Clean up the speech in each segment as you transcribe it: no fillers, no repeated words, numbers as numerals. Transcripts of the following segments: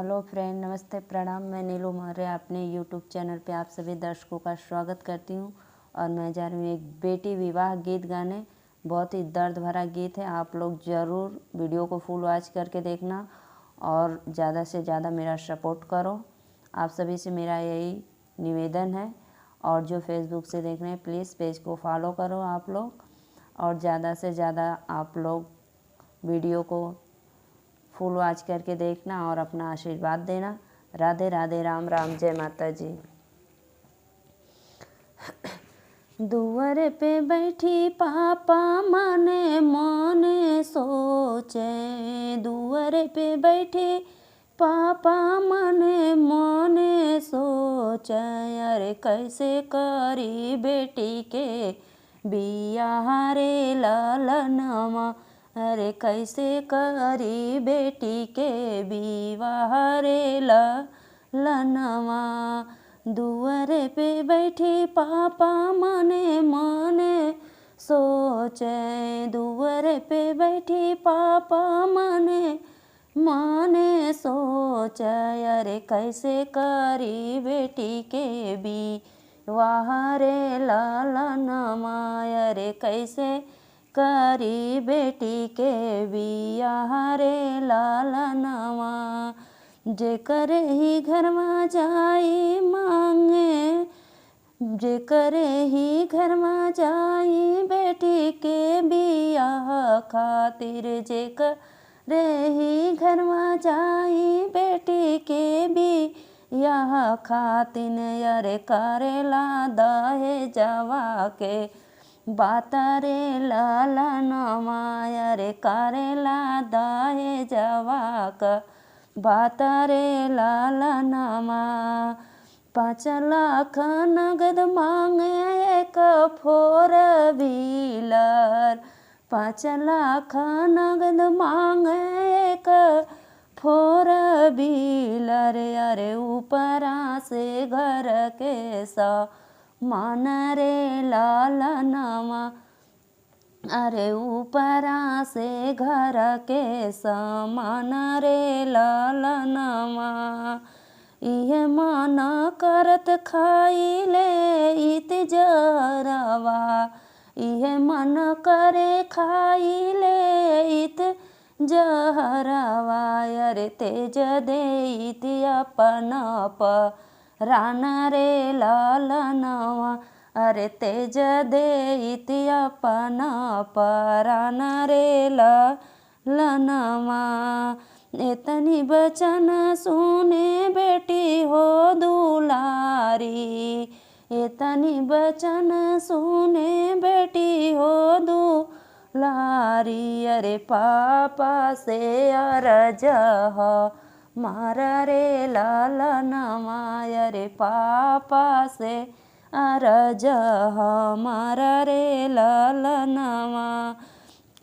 Hello friend, नमस्ते, प्रणाम। मैं नीलू मौर्य अपने यूट्यूब चैनल पे आप सभी दर्शकों का स्वागत करती हूँ। और मैं जा रही हूँ एक बेटी विवाह गीत गाने। बहुत ही दर्द भरा गीत है। आप लोग ज़रूर वीडियो को फुल वॉच करके देखना और ज़्यादा से ज़्यादा मेरा सपोर्ट करो। आप सभी से मेरा यही निवेदन है। और जो फेसबुक से देख रहे हैं प्लीज़ पेज को फॉलो करो आप लोग, और ज़्यादा से ज़्यादा आप लोग वीडियो को फुल वॉच करके देखना और अपना आशीर्वाद देना। राधे राधे, राम राम, जय माता जी। दुआरे पे बैठी पापा मने मने सोचे, दुआरे पे बैठी पापा मने मने सोचे, अरे कैसे करी बेटी के बियाह रे लालनमा, अरे कैसे करी बेटी के विवाह रे लालनमा। दुआरे पे बैठी पापा मने मने सोचे, दुआरे पे बैठी पापा मने मने सोचे, अरे कैसे करी बेटी के विवाह रे लालनमा, अरे कैसे करी बेटी के बियाह रे लालनमा। जेकर ही घरमा जाई मांगे, जेकर ही घरमा जाई बेटी के बियाह खातिर, जेकर ही घरमा जाई बेटी के बियाह खातिर, अरे करेला दहेजवा के बात रे लालनमा, अरे करेला दहेजवा का बात रे लालनमा। 5 लाख नगद मांगे एक 4 व्हीलर, 5 लाख नगद मांगे एक 4 व्हीलर, अरे ऊपरा से घर के सामान रे लालनमा, अरे ऊपरा से घर के सामान रे लालनमा। इहे मन करत खाई ले इत जरवा, इहे मन करे खाई ले इत जहरवा, अरे तेज दे इत अपन प्राण रे लालनवा, अरे तेज दे इत अपन प्राण रे लालनवा। इतनी बचन सुने बेटी हो दुलारी, इतनी बचन सुने बेटी हो दुलारी, अरे पापा से अरज मारा रे लालनवा, अरे पापा से अरज मारा रे लालनवा।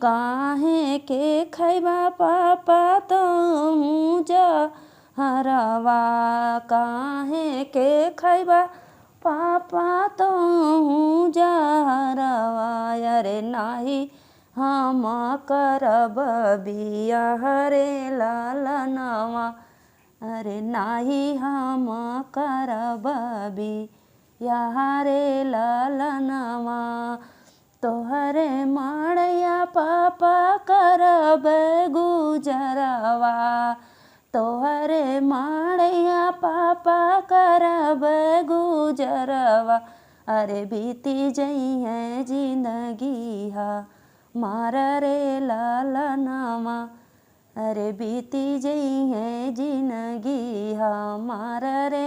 काहे के खैबा पापा तुम जहरवा, काहे के खैबा पापा तुम जहरवा, अरे नाही हम करब बियाह रे लालनवा, अरे नाही हम करब बियाह रे लालनवा। तोहरे माड़ैया पापा करब गुजरवा, तोहरे माड़ैया पापा करब गुजरवा, अरे बीती जई है जिंदगी हा मारा रे लालनवा, अरे बीती जई है जिंदगी हा मारा रे